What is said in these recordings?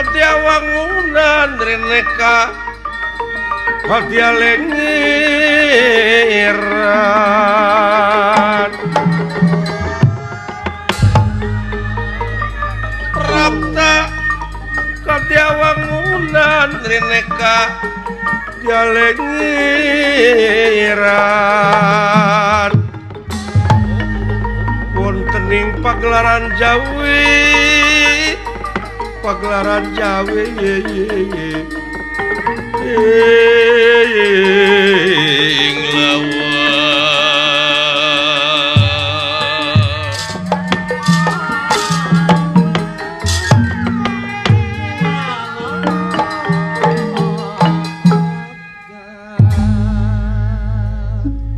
wangunan Reneka Fatia lengiran Prapta Fatia wangunan Reneka Fatia lengiran Wontening pagelaran Jawi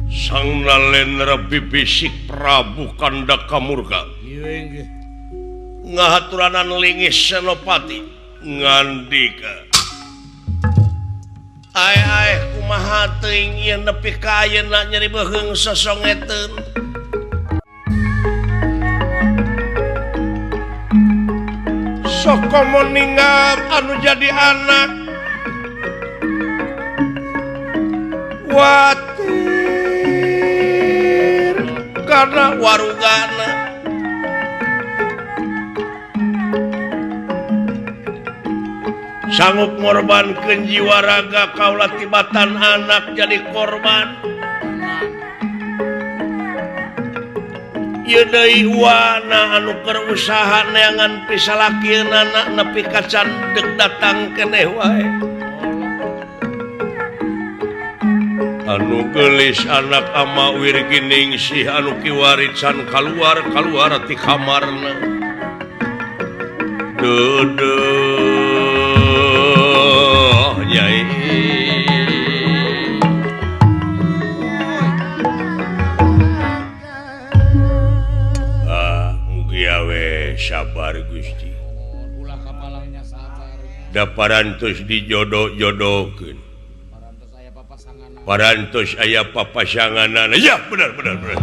Sang Nalendra bibisik Prabu Kandaka Murka ngahaturanan lingis Senopati ngandika Ai kumaha teuing ieu nepi ka ayeuna nyeri beheung sosongeteun sok komo ninggal anu jadi anak watir karena warugana sanggup ngorbankeun jiwa raga kaula tibatan anak jadi korban ieu deui wana anu keur usaha neangan pisalakeun anak nepi ka candeg datang keneh wae anu geulis anak ama wirgining sih anu kiwarit can kaluar ti kamarna Nyai mugi awe sabar Gusti ulah kapalangnya sabar daparantos dijodoh-jodohkeun parantos aya papasanganana ya benar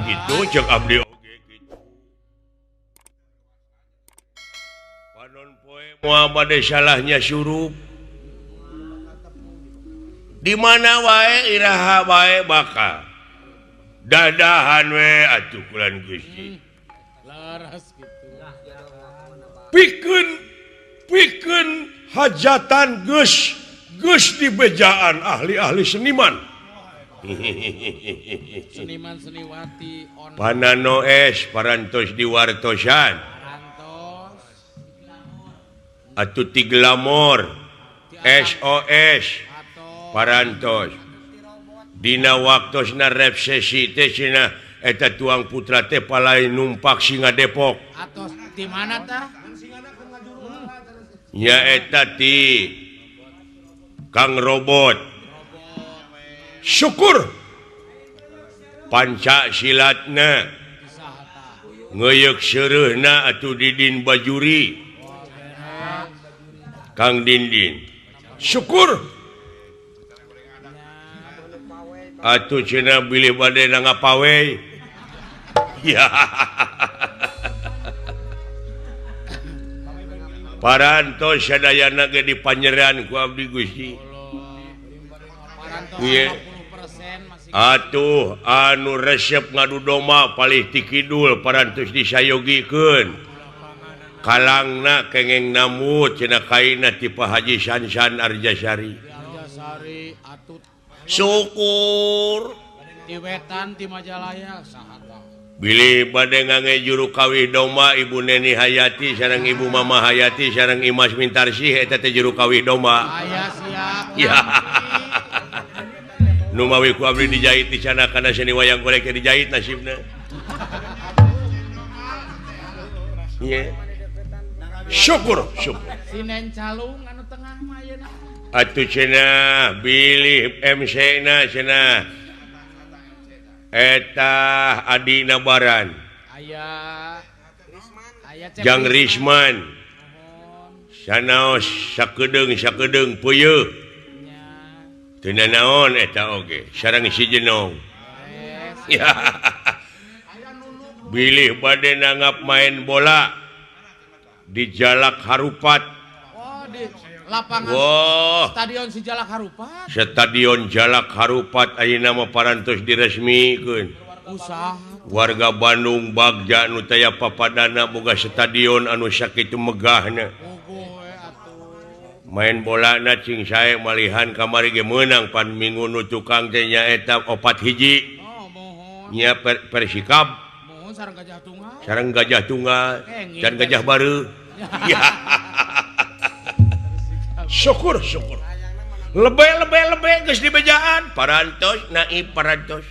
gitu ceuk abdi oge gitu panon poe moal bade salahnya surup di mana wae iraha wae bakal dadahan we atuh kulan Gusti laras kitu pikeun hajatan geus di bejaan ahli-ahli seniman seniman seniwati panano es parantos diwartosan parantos atuh ti glamor SOS parantos dina waktosna resepsi teh cenah eta tuang putra teh palai numpak Singa Depok atos di mana tah nya eta ti Kang Robot syukur panca silatna ngeyeuk seureuna atuh Didin Bajuri Kang Dindin syukur atuh cenah bilih bade na ngapawe ya parantos sadayana ge dipanyeran ku abdi Gusti ieu atuh anu resep ngadu domba palih ti kidul parantos disayogikeun kalangna kengeng namut cenah kaina ti Pak Haji Sansan Arjasari atut syukur di wetan ti Majalaya saha bilih bade ngangge juru kawih domba Ibu Neni Hayati sareng Ibu Mama Hayati sareng Imas Mintarsih eta teh juru kawih domba aya siap ya nu mawi ku abdi dijahit di sana kana seni wayang golek dijahit nasibna ieu syukur sinen calung anu tengah mah ayeuna atuh cenah bilih MC-na cenah eta adina baran aya Jang Risman sanaos sakedeung peuyeuk teu naon eta oge sareng si Jenong bilih bade nangap main bola di Jalak Harupat di lapangan Stadion si Jalak Harupat. Stadion Jalak Harupat ayeuna mah parantos diresmikeun. Usaha Warga Bandung Bagja nu taya papadana boga stadion anu sakitu megahna. Main bolana cing sae malihan kamari ge meunang pan minggu nu tukang teh nyaeta 4 hiji. Nya Persikab. Mohon sareng Gajah Tunggal. Sareng Gajah Tunggal dan Gajah Baru. Ya. Syukur. Lebih geus dibejaan parantos naib parantos.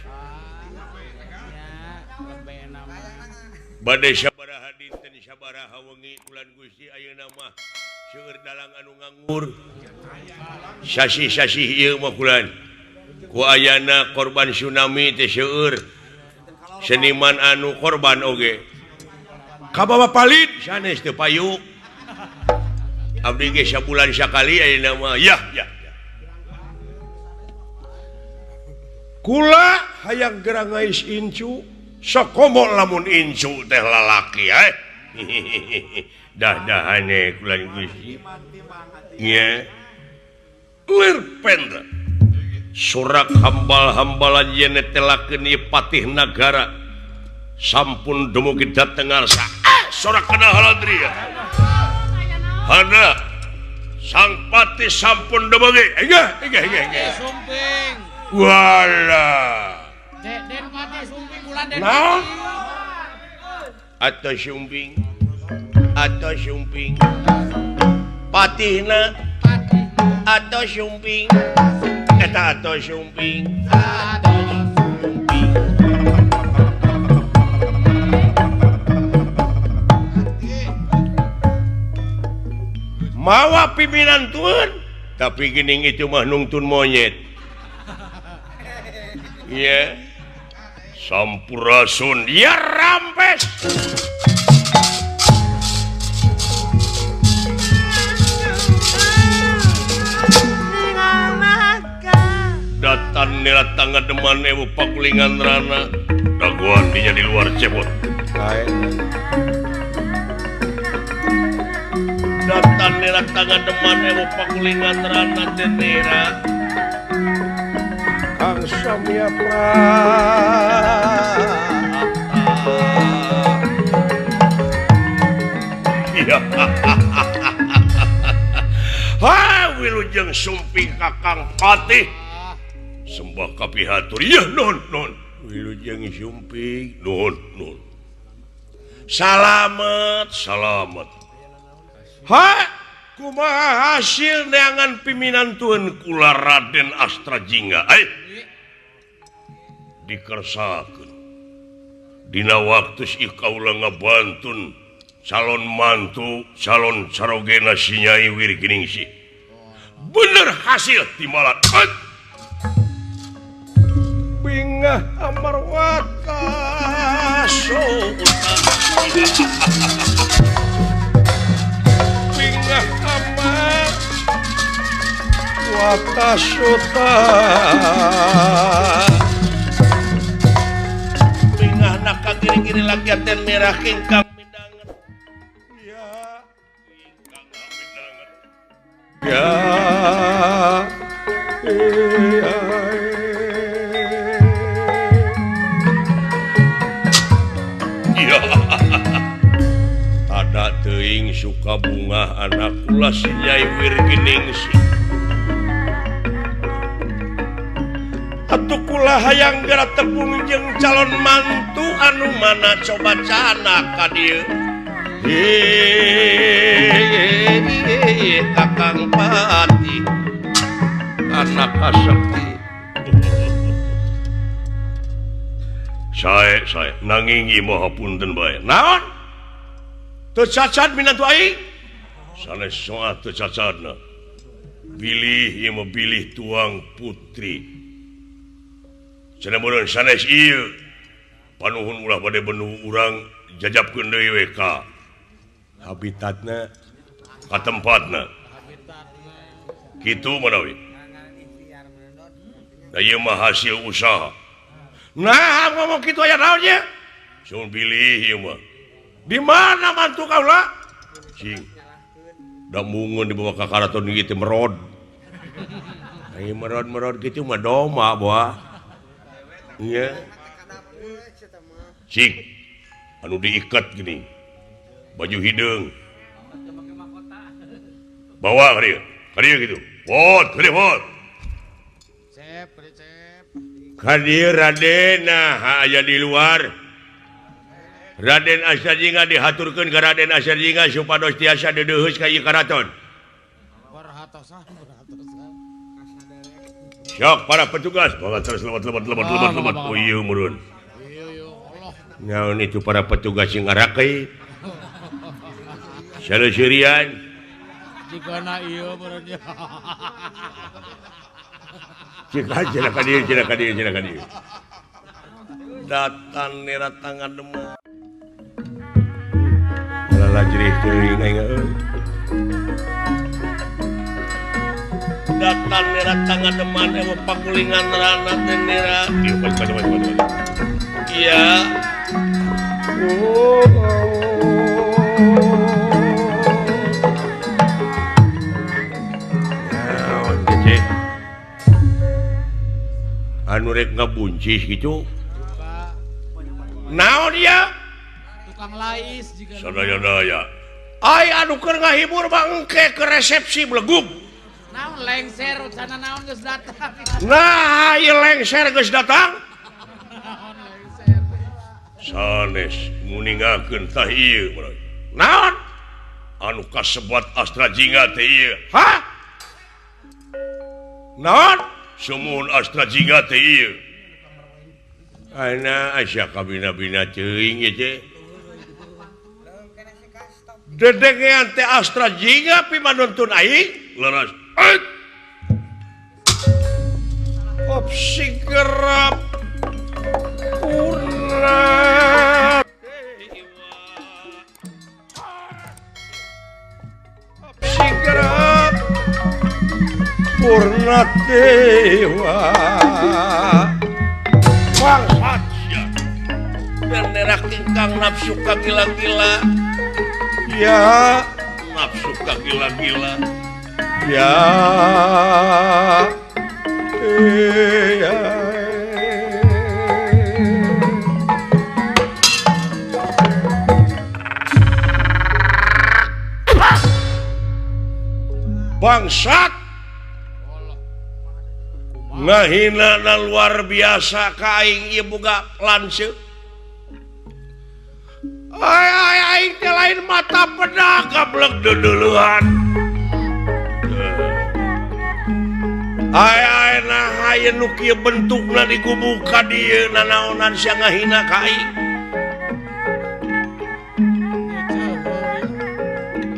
Bade sabaraha dinten sabaraha wengi ulan Gusti ayeuna mah seueur dalang anu nganggur. Sasi-sasi ieu mah kulan. Ku ayana korban tsunami teh seueur. Seniman anu korban oge. Kabawa palit sanes teu payuk. Abdi ge sabulan sakali ayeuna mah ya. Kula hayang gerangais incu. Sakomo lamun incu teh lalaki dah-dahane kulan Gusti nya lir pendra surak hambal-hambalan yen netelakeun ieu patih nagara sampun dumugi dateng ngarsa sorak kana haladri hana sang patih sampun dumugi enggak Sumping wala Den Pati Sumping bulan Den nah atau sumping patihna atau sumping eta atau sumping mawa pimpinan tuan tapi geuning itu mah nungtun monyet ya Sampurasun ya rampes datan nila tangga deman ewu pakulingan rana daguan dinya di luar cebot datan nila tangga deman ewu pakulingan rana denera Kang Samya Wilujeng Sumping Kakang Patih sembah kapihatur ya non Wilujeng Sumping non salamet kumaha hasil neangan piminan tuan kula Raden Astrajingga dikersakeun dina waktu ikaula ngabantun calon mantu calon sarogena si Nyai Wirginingsih bener hasil timalan bingah amarwata bingah amar wata suta bingah nak kagiri-giri lagi aten merah kingkang midangan ya kingkang midangan ya ada teuing suka bunga anak kula si Nyai Wirginingsih atuh kula hayang geura tepung jeung calon mantu anu mana coba cana ka dieu Kakang Patih anak kasakti saya nanging ieu moho punten bae naon teu cacat minantu aing sanes soal teu cacatna bilih ieu mah bilih tuang putri cenah meureun sanes ieu panuhun ulah bade benu urang jajabkeun deui we ka habitatna ka tempatna kitu manawi da ieu mah hasil usaha nah ngomong kitu aya naon nya sun bilih ieu mah di mana mantu kaula cing da mungun dibawa ka karaton gitu merod. Ai merod gitu mah doma boa. Iya. Cik anu diikat gini. Baju hidung. Bawa ka dia gitu. Wot. Cep. Kadir Raden aya di luar. Raden Asarjingga dihaturkeun ka Raden Asarjingga supados tiasa dedeuheus ka ieu karaton. Berhatosan. Sok para petugas, bawa terus lebat. Oh iya murun. Iya Allah. Nyaon itu para petugas yang ngarakei. Saleuseurian. Jigana ieu beureunya. Cina ka dieu. Datan nira tangan demam. Lala jerih teuing aing euy. Datan nira tangan demam ewe pakulingan rana teh nira. Ieu baca. Iya. Anu rek ngabuncis gitu. Naon dia? Tukang lais juga. Sadaya-daya. Ai anu keur ngahibur mah engke ke resepsi blegub. Naon lengser sana naon geus datang. Nah, ieu lengser geus datang. Naon lengser. Sanes nguningakeun tah ieu. Naon? Anu kasebat Astrajingga teh ieu. Hah? Naon? Sumuhun Astrajingga teh ieu. Aina asya kabina-bina teuing ieu teh. Dedengean teh Astrajingga pi manuntun aing leres. Opsi gerap urang opsi gerap purna dewa bangsat sia benerak ingkang nafsu ka gila-gila ya nafsu ka gila-gila ya bangsat ngahina luar biasa ka aing ieu boga lanceuk aing teh lain mata pedak gablek deuleuhan ayeuna hayeun nu kieu bentukna digubuk ka dieu nanaonan sia ngahina ka aing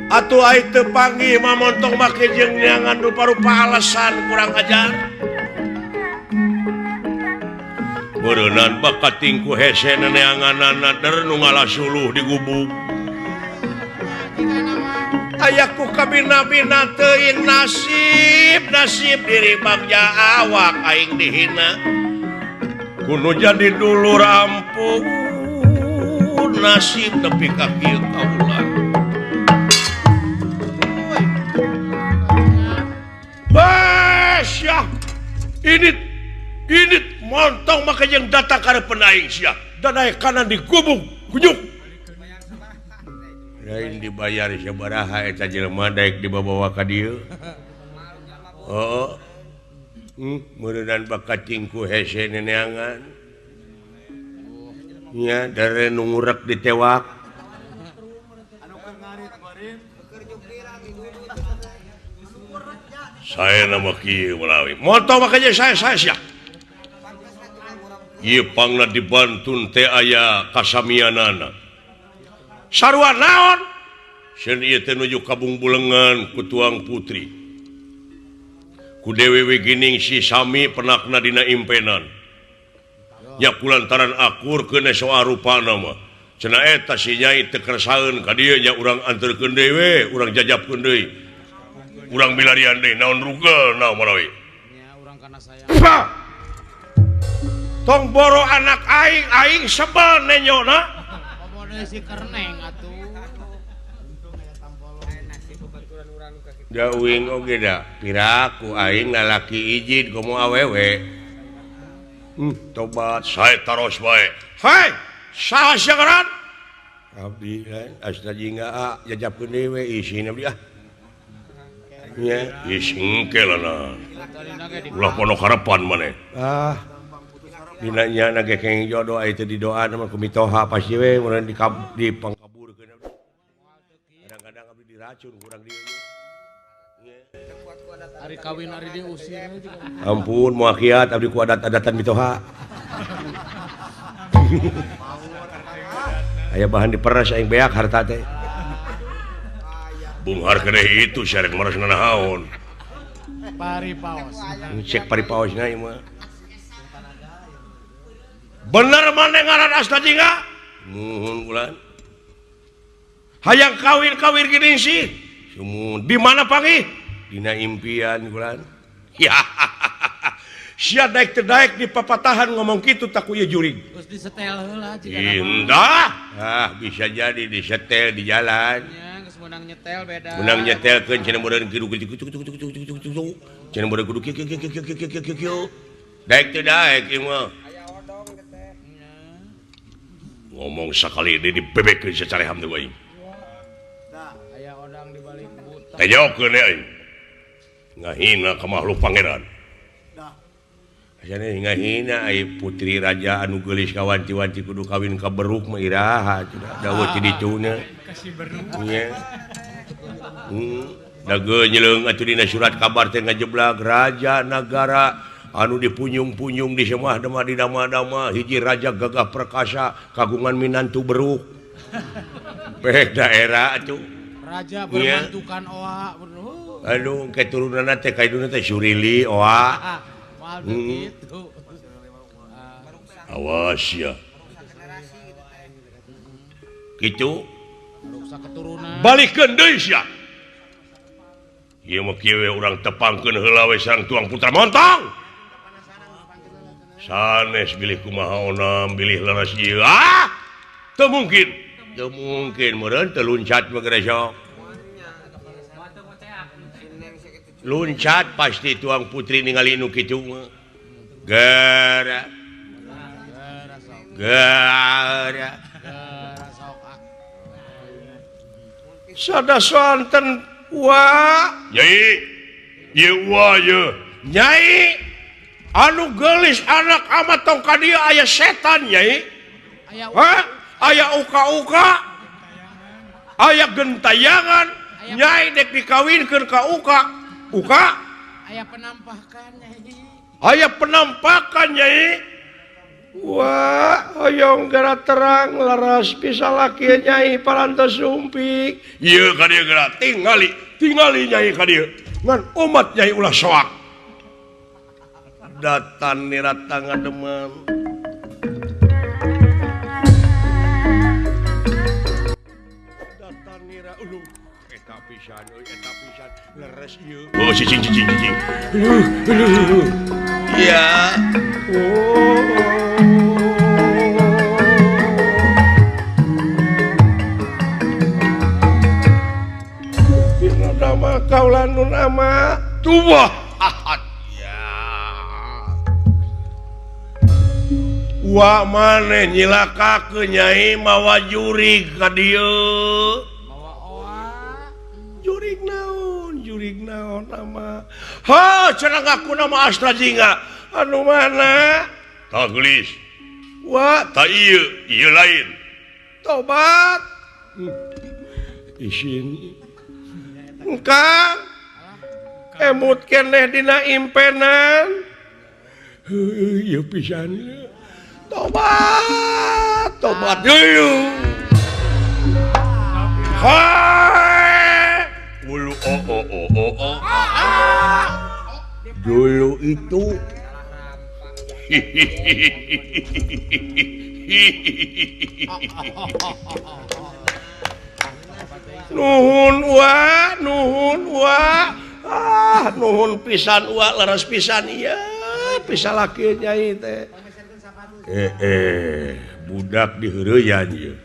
atuh aing teu panggih mamontong make jeung nyangan rupa-rupa alasan kurang ajar beureunan bakat tingku hese neneanganana der nu ngalasuluh di gubuk ayaku kabina-bina teuing nasib diri bagja awak aing dihina kudu jadi dulur ampun nasib nepi ka kieu kaula Basya ini montong maka yang datang karena penaing sia dan naik kanan di gubuk kunyuk lain dibayar sabaraha eta jelema daek dibawa ka dieu meureunnan bakat tingku hese neneangan nya dare nu ngurek ditewak saya nama kieu meulawi montong makanya saya sia ieu pangna dibantun teh aya kasamianana sarua naon sieun ieu teh nuju kabung bulengan ku tuang putri ku dewe wigining si sami penakna dina impenan nya kulantaran akur keun soal rupana mah cenah eta si nyai teu keresaheun ka dieu nya urang anterkeun dewe urang jajabkeun deui urang milarian deui naon rugel naon marawi nya urang kana sayang tong boro anak aing sebel nenyona pamone si Kerneng atuh Dawing oge da piraku aing lalaki izin komo awewe. Tobat saya taros bae. Hei, saha sagaran? Abdi asna jingga jajapkeun dewe isina abdi ah. Nya, isengkelana. Ulah pondok harapan maneh. Dina nya nage keng jodoh aya teh di doa mah kumitoha pasti we mun di pangkaburkeun abdi. Kadang-kadang abdi diracun kurang dieu. Hari kawin hari diusir Ampun moal kiat abdi ku adat-adatan mitoha. Aya bahan diperas aing beak harta teh. Bunghar keneh itu syarek maras nanahaon. pari paos. Cek pari paosna ieu mah. Bener maneh ngaran Asta Jingga? Nuhun ulan. Hayang kawin-kawin gini sih. Sumun di mana panggih? Dina impian ulan. Ya. Sia daek teu daek di papatahan ngomong kitu tak ku ieu jurig. Terus disetel heula jika indah. Bisa jadi disetel di jalan. nya geus meunang nyetel beda. Meunang nyetelkeun cenah meureun kitu cenah meureun kudu kieu. Daek teu daek ieu mah. Ngomong sakali ini dibebekeun secara hamdeu aing. Aya odang di balik buta. Tajokeun aing. Ngahina ka makhluk pangeran. Asana ngahina ai putri raja anu geulis ka wanti-wanti kudu kawin ka beruk mah iraha daweuh ti dituna. Kasih beruk. Nya. Dage nyeleung atuh dina surat kabar teh ngajeblak raja nagara anu dipunyung-punyung di semah di dama-dama hiji raja gagah perkasa kagungan minantu beruk. Peh daerah atuh. Raja bermantukan oa. Aduh keturunanna teh kaiduna teh Surili oa. Mal begitu. Awas ya. Kitu. Ruksa keturunan. Balikeun deui sia. Ieu mah kieu we urang tepangkeun heula we sareng tuang putra montong. Sanes bilih kumaha onam bilih laras ieu. Teu mungkin. Teu mungkin meureun teu luncat mah geresok. Luncat pasti tuang putri ningali nu kitu mah. Gara. Sada santen wa. Nyai. Ieu wa ye. Nyai. Anu geulis anak amat tong ka dieu aya setan nyai. Aya uka-uka. Aya gentayangan. Nyai dek dikawinkeun ka uka. Aya penampakan nyai. Aya penampakan nyai. Wah, hoyong gara terang laras pisalaki nyai parantos sumpik. Ieu ka dieu gara tingali nyai ka dieu. Ngan umat nyai ulah soak. Datan nirata ngademan. Datan nira ulu. Eta pisan leres ieu. Oh cicing. Ya. Dina nama kaulan nu nama tuwah. Ya. Wa maneh nyilakakeun nyai mawa jurig ka dieu. Jurig naon nama. Ha, cenah ngaku nama Asta Jingga. Anu mana? Tak gelis. Wah, tak ieu lain. Tobat. Isin. Engkang. Emut keneh dina impenan. Ieu pisan. Tobat deui. Dulu dulu itu nuhun nuhun pisan laras pisan iya pisalaki nyai teh budak diheureyan ieu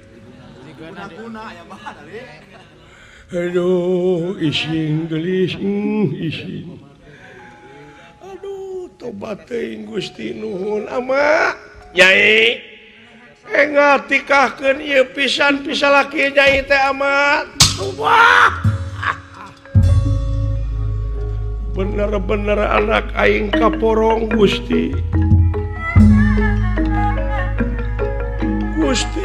Aduh isin gelis isin. Aduh tobat teuing Gusti nuhun ama. Nyai enggak tikahkeun ieu pisan pisalaki nyai teh amat. Wah. Bener-bener anak aing kaporong Gusti. Gusti.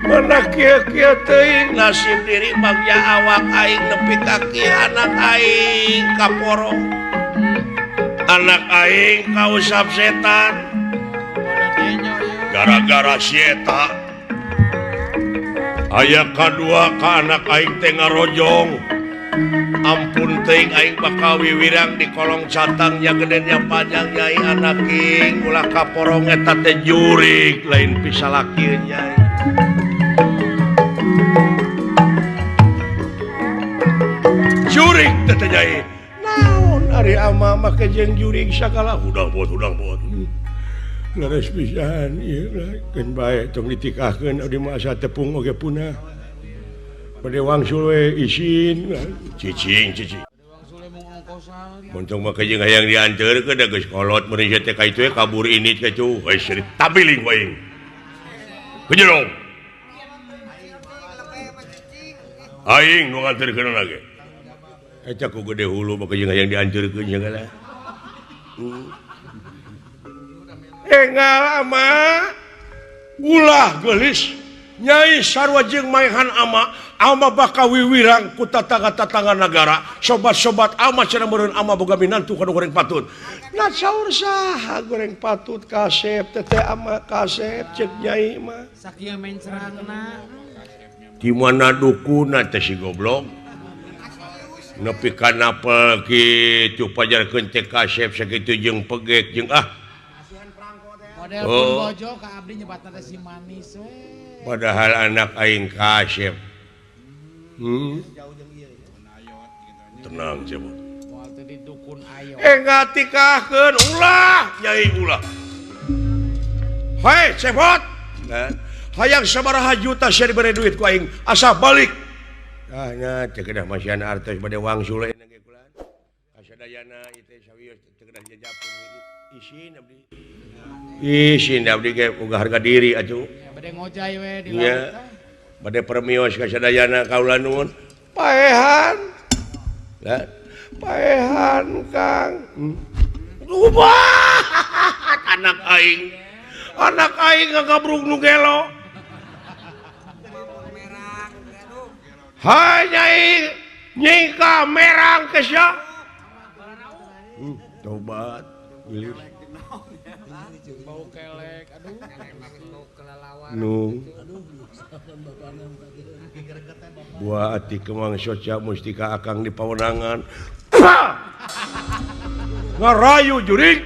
Mana kieu-kieu teuing nasib diri bagja awak aing nepi ka kieu anak aing kaporong. Anak aing kausap setan. Gara-gara si eta aya kadua ka anak aing teh ngarojong. Ampun teuing aing bakal wiwirang di kolong catang nya gede nya panjang nyai anak king ulah kaporong eta teh jurig lain pisalaki nyai. Jurig teh nyai. Naon ari ama make jeung jurig sakala udang bot. Leres pisan ieu keun bae tong ditikahkeun abdi masa tepung oge punah. Bade wangsul we isin cicing. Montong make jeung hayang dianteurkeun da geus kolot meureun teh ka itu kabur ini ka cu. Wes tabiling wae. Kejelong. Aing nu nganterkeun lagi. Eta ku gede hulu make jeung hayang dianteurkeun segala. Enggak ama ulah gelis nyai sarua jeung maehan ama bakal wiwirang ku tatangga-tatangga negara sobat-sobat ama cenah meureun ama boga minantu kana goreng patut nah saur saha goreng patut kasep teh ama kasep ceuk nyai mah sakieu main cerangna di mana dukuna teh si goblok nepi kana apel kitu pajarkeun teh kasep sakitu jeung pegek jeung model pun bojo ka abdi nyebatna teh si manis we. Padahal anak aing kasep. Tenang coba. Moal teh di dukun ayo. Enggak tikahkeun ulah, nyai ulah. Hei, cepot. Hayang sabaraha juta sia dibere duit ku aing, asa balik. Ah nya teh kedah masihan artos bade wangsul engge kulan. Kasadayana ieu teh sawios teh kedah jajapun isin abdi. Isin abdi ge boga harga diri atuh. Ya bade ngojay we di laut. Bade permios kasadayana kaula nuhun. Paehan. Lah, paehan Kang. Ubah. Anak aing. Anak aing ngagabrug nu gelo. Hai nyai kamerang kesya. Tobat. Bau kelek, aduh. Nu. Buah ati kemang soca mustika akang di pawenangan. Ngarayu jurig.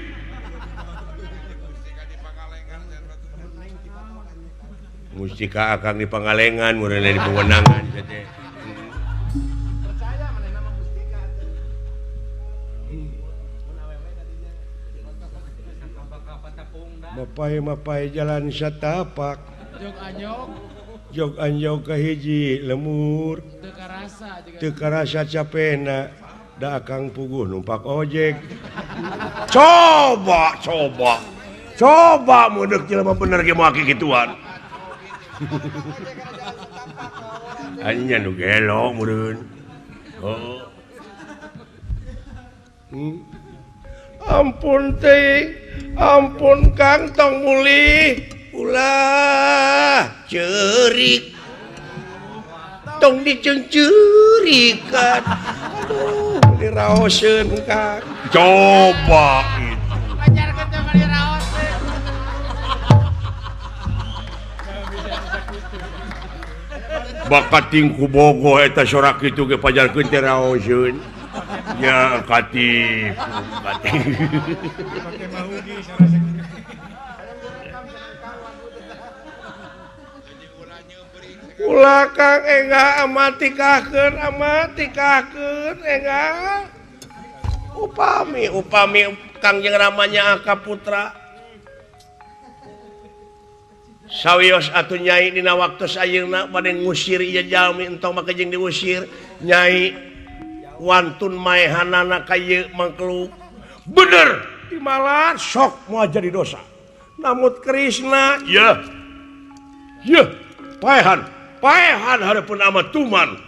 Mustika akang di Pangalengan meureun di pawenangan teh. Mapai jalan satapak jog anyog ka hiji lemur teu karasa capena da akang puguh numpak ojek coba mudeg jelema bener ge moal kikituan anya nu gelo meureun ampun teh ampun Kang tong mulih ulah ceurik tong diceungceurikan aduh diraoseun Kang coba itu Pajarkeun teh mah diraos teh bakat tingku bogo eta sorak kitu ge pajarkeun teh raoseun nya katipu ulah Kang enggak amatikahkeun enggak upami Kang jeung ramanya Aka Putra sawios atuh nyai dina waktu ayeuna bade ngusir ieu jalmi entong make jeung diusir nyai wantun maehanana ka ieu mangkluk bener timalan sok moal jadi dosa namun Krishna ya paehan hareupeun ama tuman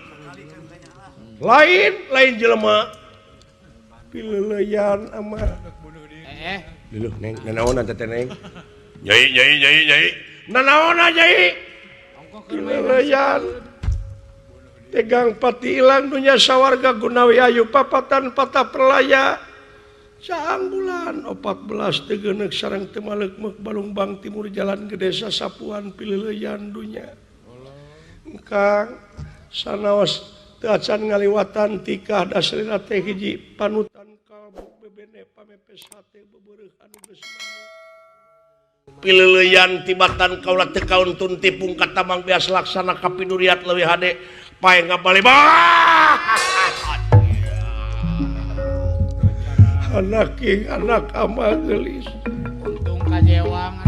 lain jelema pileuleyan ama leuh neng nanaon teh neng nyai nanaon nyai pileuleyan tegang pati ilang dunya sawarga gunawi ayu papatan patah perlaya saang bulan 14 tegenek sareng teu maleuk Balungbang timur jalan ke desa Sapuan pileuleyan dunya Kang sanaos teu acan ngaliwatan tikah dasrina teh hiji panutan kalbu bebene pamepes hate bebeureuh anu geus pileuleyan tibatan kaula teu kauntun tipung katamang beas laksana kapiduriat leuwih hade pae ngabale anak ama gelis untung kajewang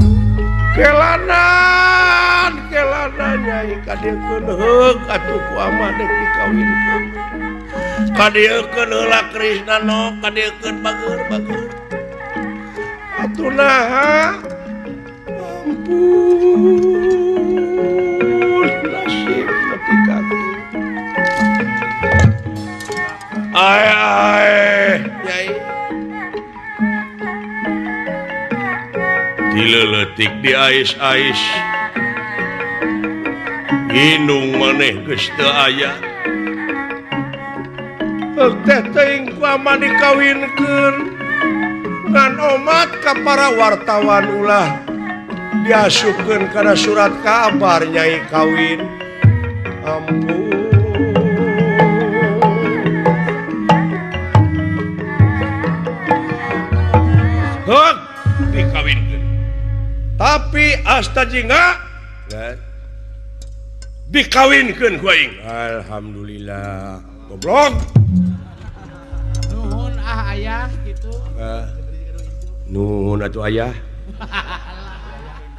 kelanan nyai kadiekeun heug atuh ku ama dek dikawinkeun kadiekeun heula Krishna no kadiekeun bageur atuh naha ampun nasib nepi ka kieu ai nyai dileutik di ais-ais inung maneh geus teu aya teh teuing ku ama dikawinkeun ngan omat ka para wartawan ulah diasupkeun kana surat kabar nyai kawin ampun hek dikawinkeun tapi asta jingga dikawinkeun ku aing alhamdulillah goblok nuhun ayah gitu nuhun atuh ayah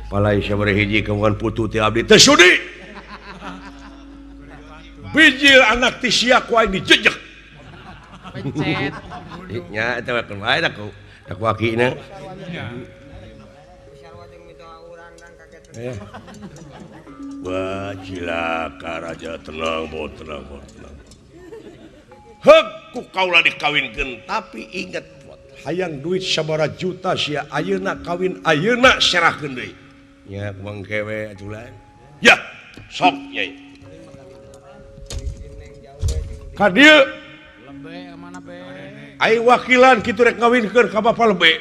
palai sabari hiji kawan putu ti abdi teu sudi bijil anak ti sia ku aing dijejek pencet nya eta kan wae da ku wakina wah cilaka raja tenang hek ku kaula dikawinkeun tapi inget hayang duit sabara juta sia ayeuna kawin ayeuna serahkeun deui nya kumaha kewe atulan ya sok nyai ka dieu lebe mana be aing wakilan kitu rek ngawinkeun ka bapa lebe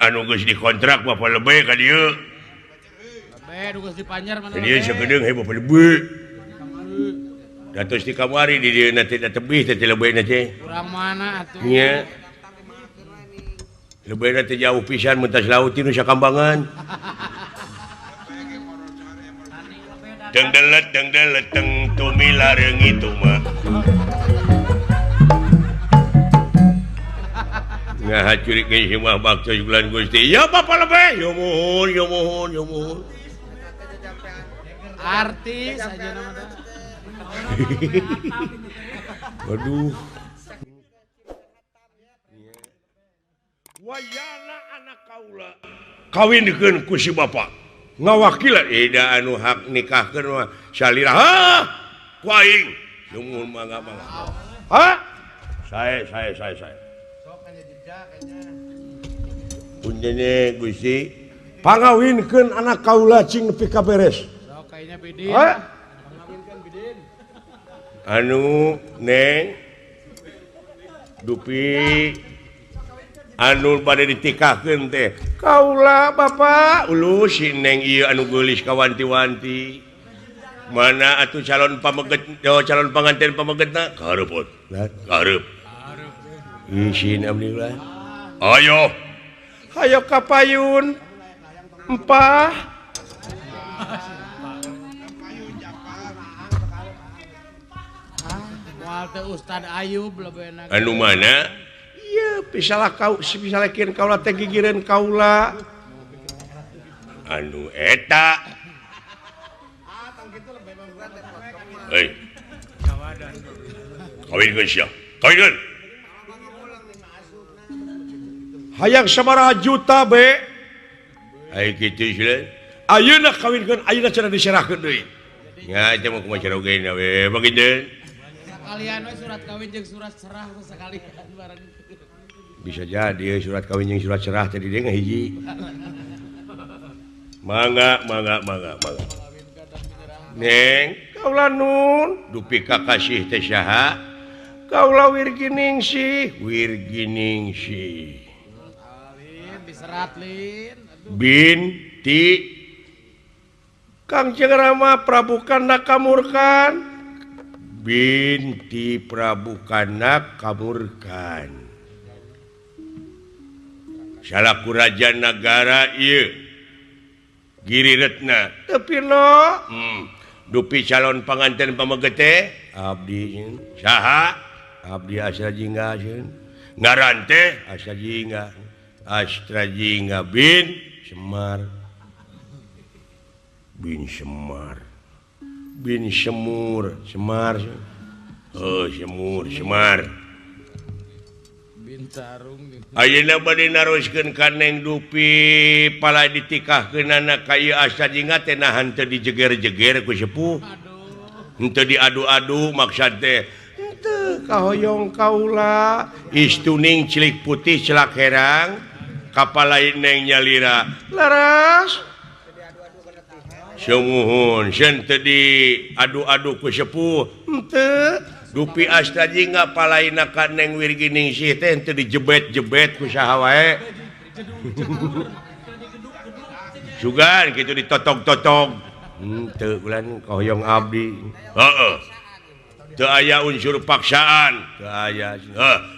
anu geus dikontrak bapa lebe ka dieu lebe geus dipanjer mana dieu sagedeung he bapa lebe datos di kamari di dieu na teh tebih teh lebena teh urang mana atuh nya lebena teh jauh pisan mentas laut nu sakambangan dengdelet teng tumilareng itu mah nah curik geus mah bakto bulan Gusti ya bapa lebe yo mohon artis aja nama teh waduh wayana anak kaula kawinkeun ku si bapa ngawakilan eda anu hak nikahkeun mah salira ku aing nuhun mangga saya punjene Gusti pangawinkeun anak kaula cing nepi ka beres sok kayaknya bidin anu neng dupi anu bade ditikahkeun teh kaula bapa ulu si neng ieu anu geulis ka wanti-wanti mana atuh calon panganten pamegetna kareupot kareup isin abdi ulah ayo ka payun empah teh Ustad Ayub lebena anu mana ieu pisalah kau pisalahkeun kaula teh gigireun kaula anu eta hayang sabaraha juta be ayeuna kawinkeun ayeuna cenah diserahkeun deui nya eta mah kumaha cara ogena we bageudeun Sekalian we surat kawin jeung surat serah sekalian bareng. Bisa jadi surat kawin jeung surat serah tadi dia ngahiji. Mangga. Neng, kaula nun dupi kakasih teh saha? Kaula Wirginingsih. Alin diserat lin. Binti Kang Rama Prabu Kanda Kamurkan. Binti Prabu Kanda Kamurkan. Salaku raja negara ieu Giri Retna tapi lo dupi calon panganten pamegete abdi saha abdi Astra Jingga ngaran teh Astra Jingga bin Semar ayeuna bade naroskeun ka Neng Dupi pala ditikahkeunana ka ieu Astra Jingga teh nahan teu dijeger-jeger ku sepuh. Henteu diadu-adu maksud teh henteu kahoyong kaula istuning cilik putih celak herang kapal lain Neng nyalira laras sumuhun seun teu diadu-adu ku sepuh henteu. Dupi Astra Jingga palaina ka Neng Wirginingsih teh teu dijebet-jebet ku saha wae. Sugan kitu ditotog-totog. Teu ulan kahoyong abdi. Heeh. Teu aya unsur paksaan, teu aya.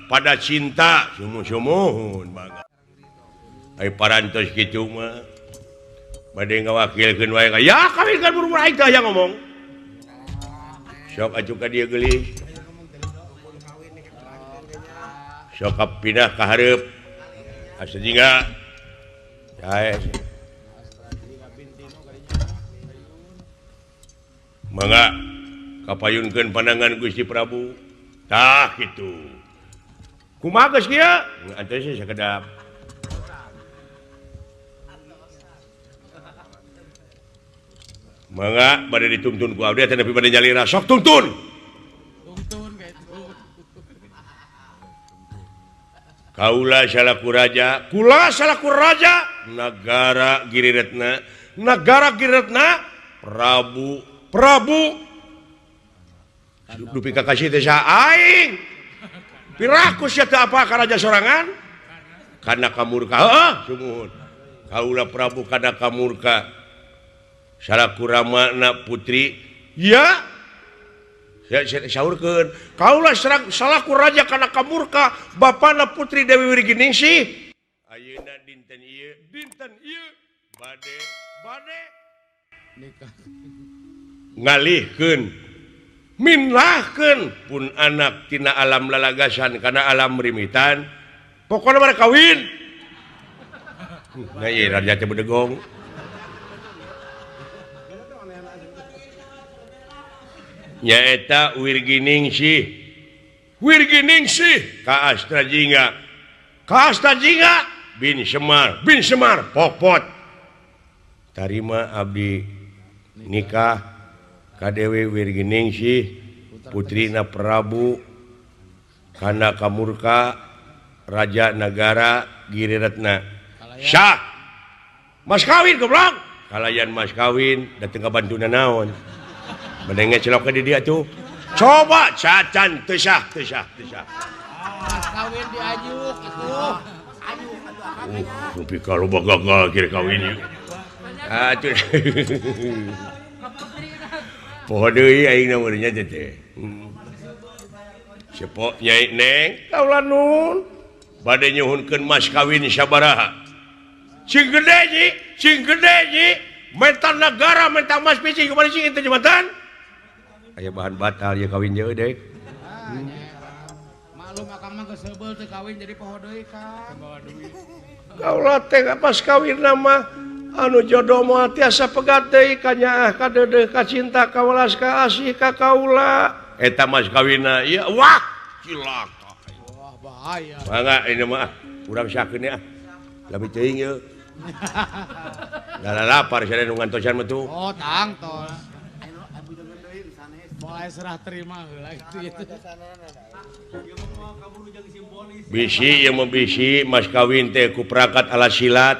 Pada cinta sumuh-sumuhun banget. Ai parantos kitu mah. Bade ngawakilkeun wae ya kawinkan buru-buru aing teh aya ngomong. Sok atuh ka dieu geulis. Sok pindah ka hareup. Astra Jingga. Sae. Mangga kapayunkeun pandangan Gusti Prabu. Tah kitu. Kumaha geus kieu? Antos sakedap. Mangga bade dituntun ku abdi teh nepi bade nyalira sok tuntun Gitu. Kaula salaku raja kula salaku raja negara Giri Retna Prabu dupi kakasih teh saha aing piraku sia teu apa ka raja sorangan kana kamurka heuh sumuhun kaula Prabu kana kamurka salaku ramana putri ya saurkeun kaula salaku raja kana kamurka bapana putri Dewi Wirginingsih ayeuna dinten ieu bade Nikah. ngalihkeun minlahkeun pun anak tina alam lalagasan kana alam rimitan pokona mah kawin nah ieu raja teh bedegong nyaeta Wirginingsih ka Astra Jingga bin Semar Pokpot tarima abdi nikah ka Dewi Wirginingsih putrina Prabu Kanda Kamurka Raja Negara Giri Retna syah mas kawin goblok kalayan mas kawin dateng ka bantuna naon menenge celok di dia tuh coba cacan teu sah Kawin diajuk itu. Tapi kalau gagal kira kawin ieu atuh poho deui aing namanya teh sepok Nyai Neng kaula nun bade nyuhunkeun mas kawin sabaraha cing gede ji menta negara menta mas picing kemana sih itu jembatan aya bahan batal ya kawin jeuh dek Maklum akang mah geus heubeul teu kawin jadi poho deui Kang. kaula teh pas kawin nama anu jodoh moal tiasa pegat deui kanyaah ka dedeh ka cinta ka welas ka asih ka kaula eta mas kawinna ieu wah cilaka Wah, bahaya. mangga ini mah urang sakeun ya lami teuing ye da lapar sada nu ngantosan mah tuh Oh, tang tol. Mulai serah terima heula gitu. bisi yang membisi mas kawin teh ku perakat alat silat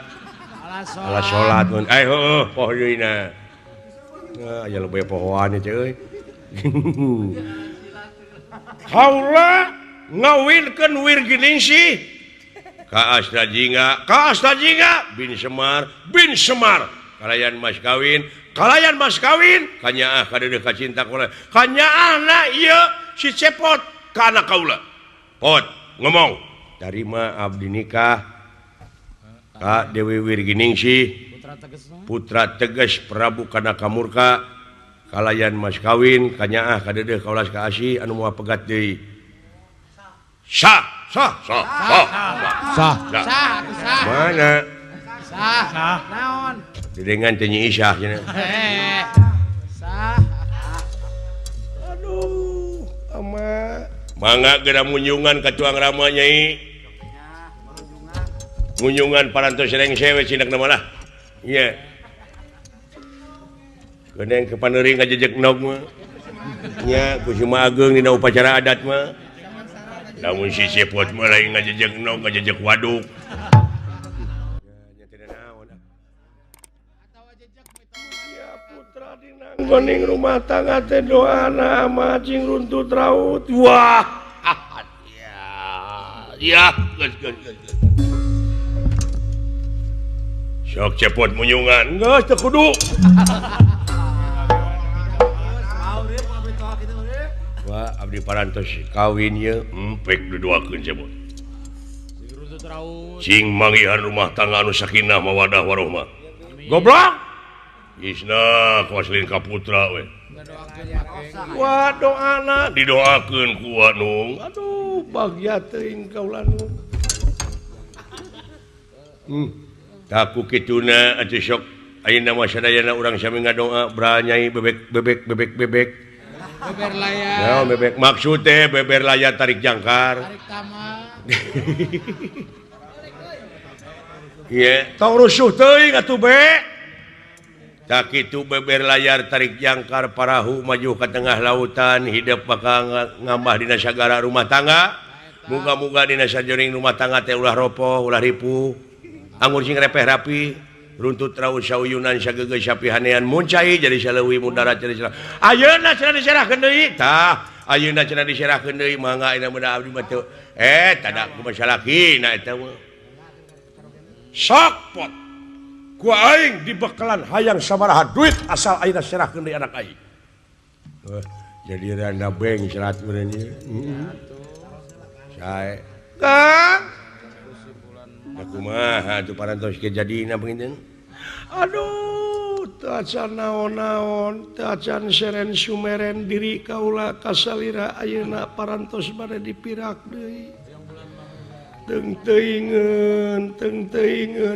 alat salat mun heuh poh deuna aya lebih pohoan teh euy haula ngawinkeun Wirginingsih ka Astajingga bin Semar kalayan mas kawin kanyaah ka dedeh ka cinta kaula kanyaahna ieu si cepot ka anak kaula pot ngomong tarima abdi nikah ka Dewi Wirginingsih putra tegas Prabu Kanaka Murka kalayan mas kawin kanyaah ka dedeh ka ulas ka asih anu moal pegat deui sah mana Sah. Naon? dedengan teh Nyi Isyah cenah Sah. aduh ama mangga geura munjungan ka tuang rama Nyai munjungan parantos rengse we cindak nama lah iya geuneng ke paneuring ngajejek nog mah nya ku si Ageng dina upacara adat mah lamun si Cepot mah lain ngajejek nog ngajejek waduk ya putra dina nggoning rumah tangga teh doana macing runtut raut wah ya geus sok Cepot munjungan geus teu kudu wah abdi parantos kawin ye empek duduakeun Cepot cing manggihan rumah tangga anu sakinah mawadah warohmah goblok isna kuaslin ka putra we wah doana didoakeun ku anu aduh bagja teuing kaula nu taku kituna atuh sok ayeuna mah sadayana urang sami ngadoa bra Nyai bebek Beber layar. ya bebek maksud teh beber layar tarik jangkar Tarik taman. iya tong rusuh teuing atuh be tak kitu beber layar tarik jangkar parahu maju ke tengah lautan hidup bakal ngambah dina sagara rumah tangga muga-muga dina sajoring rumah tangga teh ulah ropoh ulah ripuh anggur sing repeh rapi runtut raut sauyunan sagegeus sapihanean muncai jadi saleuwi mudara jadi ayeuna cenah diserahkeun deui tah ayeuna cenah diserahkeun deui mangga ina beuna abdi mah teu tada kumaha salakina eta mah sok pot ku aing dibekalan hayang sabaraha duit asal ayeuna serahkeun deui anak aing jadi randa beng serat urang ieu sae Kang kumaha tuh parantos kejadian begini aduh tacan naon-naon tacan seren sumeren diri kaula kasalira ayeuna parantos bade dipirak deui teng teuingeun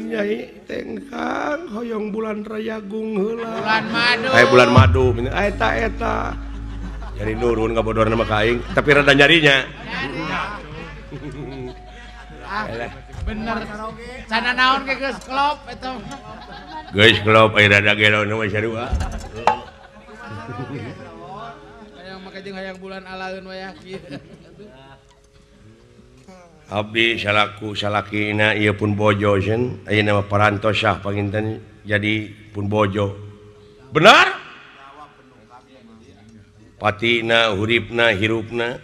Nyai tengkang hoyong bulan rayagung heula bulan madu eta jadi nurun kabodorna mah ka aing tapi rada nyarinya Bener. Sana naon ke geus klop eta. Geus klop aya rada gelo nu mah sarua. Hayang make jeung hayang bulan alaeun wayah kieu. Abdi salaku salakina ieu pun bojo sen ayeuna mah parantos sah panginten jadi pun bojo. Benar? Patina uripna hirupna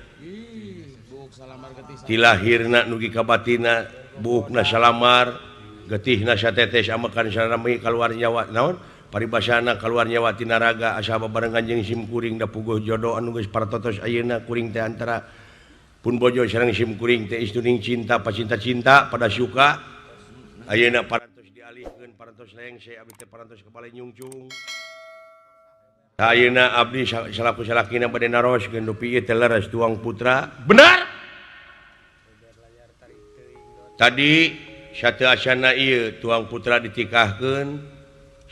tilahirna nugi ka batina buukna salamar getihna satetes amakan sarami kaluar nyawa naon paribasana kaluar nyawa tina raga asa babarengan jeung sim kuring da puguh jodoh anu geus paratotos ayeuna kuring teh antara pun bojo sareng sim kuring teh istuning cinta pacinta-cinta pada suka ayeuna parantos dialihkeun parantos lengse abdi teh parantos ka balai nyungcung ayeuna abdi salaku salakina bade naroskeun dupi ieu teh leres tuang putra benar tadi satu asana ieu tuang putra ditikahkeun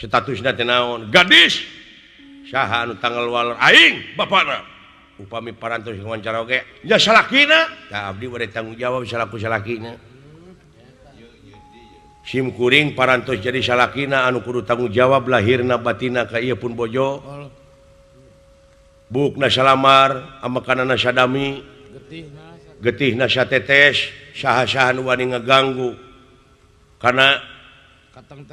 statusna teh naon gadis saha anu tanggal waler aing bapana upami parantos wawancara oge nya salakina tah abdi bade tanggung jawab salaku salakina sim kuring parantos jadi salakina anu kudu tanggung jawab lahirna batina ka ieu pun bojo bukna salamar amakanana sadami getihna satetes saha-saha nu wani ngaganggu karena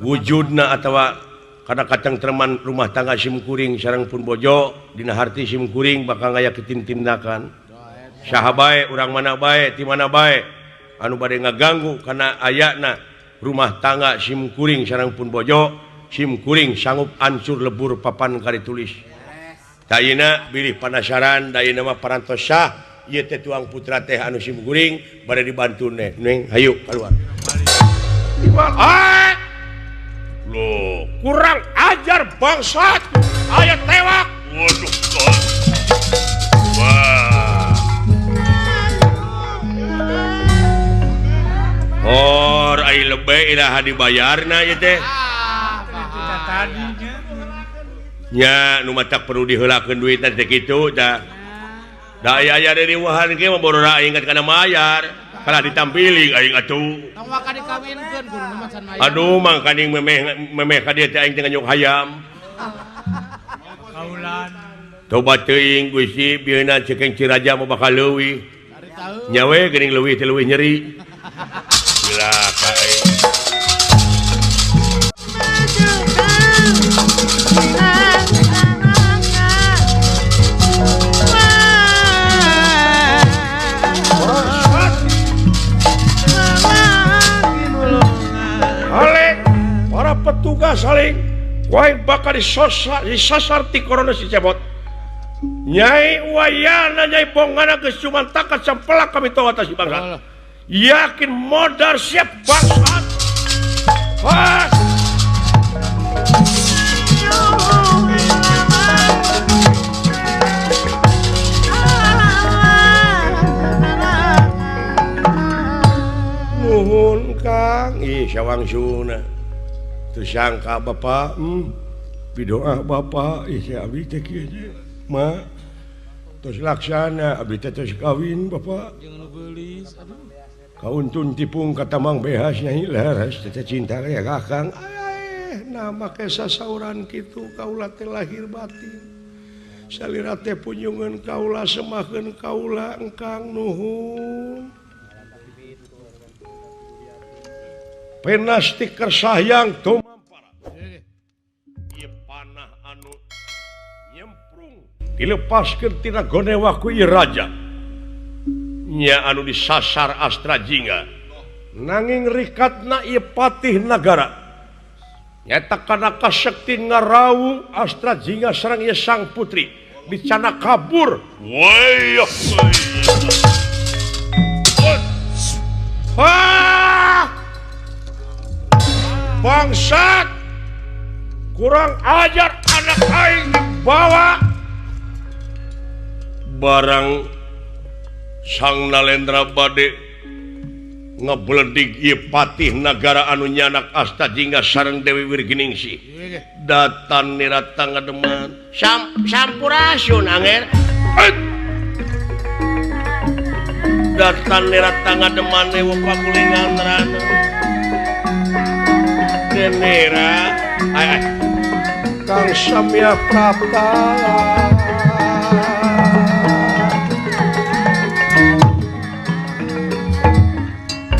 wujudna atawa karena katengtreman rumah tangga sim kuring sareng pun bojo dina harti sim kuring bakal ngaya tindakan saha bae urang mana bae ti mana bae anu bade ngaganggu karena ayana rumah tangga sim kuring sareng pun bojo sim kuring sanggup ancur lebur papan kari tulis dayeuna bilih panasaran dayeuna mah parantos sah ieu teh tuang putra teh anu sim kuring bade dibantu neng hayu keluar loh, kurang ajar bangsat aya tewak waduh wah ai lebih iraha dibayarna ieu teh nya nu matak perlu diheulakeun duit teh kitu tah da aya dari wahan ge mah borora ingat kana mayar kalah ditampili aing atuh tong waka dikawinkeun kudu macan mayar aduh mang kaning memeh ka dieu teh aing teh nganyuk hayam kaulan tobat teuing Gusti bieuna cekeng Ciraja mah bakal leuwih nya we geuning leuwih teh leuwih nyeri gila ka aing petugas saling wae bakal disasar ti corona si cebot nyai wayana nyai bongana geus cuman takat sampelak kami tahu atas bangsa yakin modal siap bangsa nuhun Kang sawangsuna sangka Bapak bidoa Bapak si abdi teh kieu nya ma tos laksana abdi teh tos kawin Bapak jeung beulis aduh kauntun tipung kata Mang Behas Nyai laras teh cinta ya Kakang nama ke sasauran kitu kaula teh lahir batin salira teh punjungan kaula semakeun kaula engkang nuhun penasti kersayang tumampara ieu panah anu nyemprung dilepaskeun tina gonewa ku ieu raja nya anu disasar Astra Jingga nanging rikatna ieu patih nagara nyata kana kasakti ngaraung Astra Jingga sareng ieu sang putri dicana kabur wayah bangsat kurang ajar anak aing dibawa barang sang Nalendra bade ngebledik ieu patih nagara anu nyanak Asta Jingga sareng Dewi Wirginingsih datan nirata ngademan sampurasun anger datan nirata ngademan ewa pakulingan rana Nera Kang Samya Prapta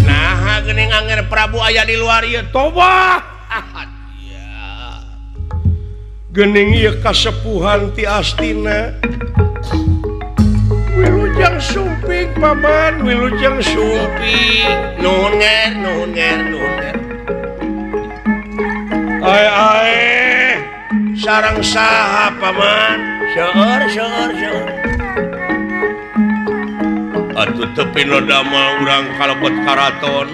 nah geuning anger Prabu aya di luar ieu tobat geuning ieu kasepuhan ti Astina Wilujeng Sumping Paman Wilujeng Sumping nuhun nger Ai sarang saha Paman seueur atuh tepi no damel urang kalebet karaton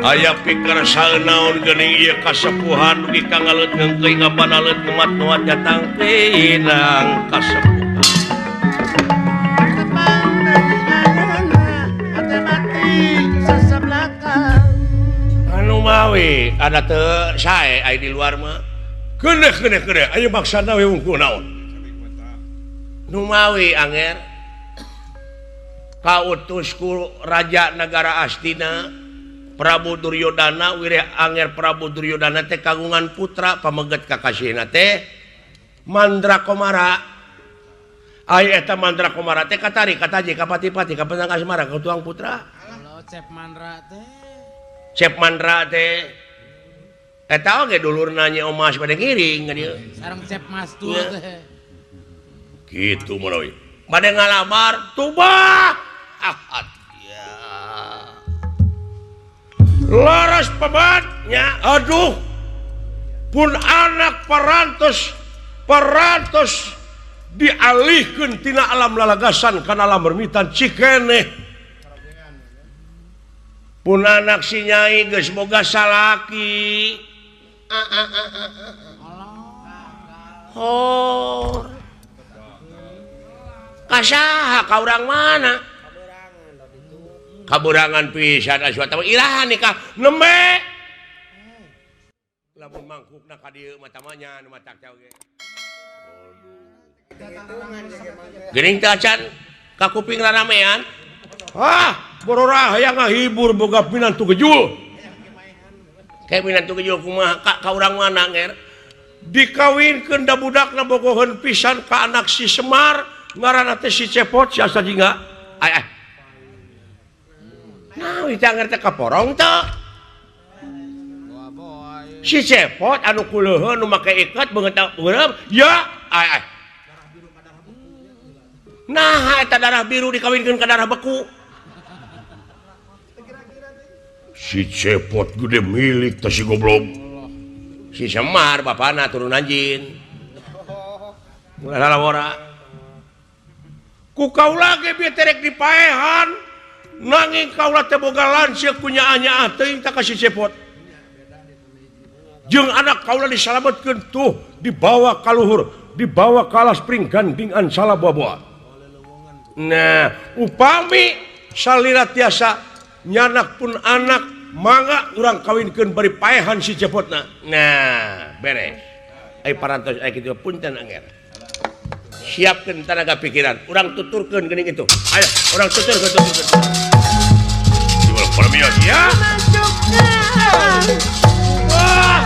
aya pikir saeunaon geuning ieu kasepuhan dugi kangaleut ngeungkeuy ngabanalet nuat-nuat jatang pinang kasepuhan Numawi ada saya di luar mah ayo maksana Numawi Anger kautusku Raja Negara Astina Prabu Duryodana Wirya Anger Prabu Duryodana teh kagungan putra pameget kakasihna teh Mandra Komara aya eta Mandra Komara teh katari kataji kapati-pati ka Penang Asmara ka tuang putra Cep Mandra teh Cep Mandra teh eta oge dulurna nya Omas bade ngiring ka dieu sareng Cep Mastur teh kitu meureun bade ngalamar tubah laras pabatnya aduh pun anak parantos dialihkeun tina alam lalagasan kana alam bermitan cikeneh pun anak si Nyai geus boga salaki kasaha ka urang mana kaburangan pisan aswata irahan nikah nembe lamun mangkukna ka dieu mah tamanya nu matak oge geuning teh acan ka kuping raramean borora hayang ngahibur boga pinantu gejul kayak pinantu gejul kumaha ka urang mana nger dikawinkeun da budakna bogoheun pisan ka anak si Semar ngaranna teh si Cepot si asa jingga nah itu ngerti kaporong teh si Cepot anu kuleuheun nu make ikat beungeut urang ya nah eta darah biru dikawinkeun ka darah beku si Cepot gede milik teh si goblok si Semar bapana turunan jin mulai lalawara ku kaula ge bieu terek dipaehan nanging kaula teh boga lanceuk ku nyaanya teuing ta ka si Cepot jeung anak kaula disalametkeun tuh dibawa ka luhur dibawa ka alas pring gandingan salaboa-boa nah upami salira tiasa nyanak pun anak mangga urang kawinkeun bari paehan si Cepotna nah beres ai parantos ai kitu punten Anger siapkeun tenaga pikiran urang tuturkeun geuning itu ayo urang tuturkeun ya Wah,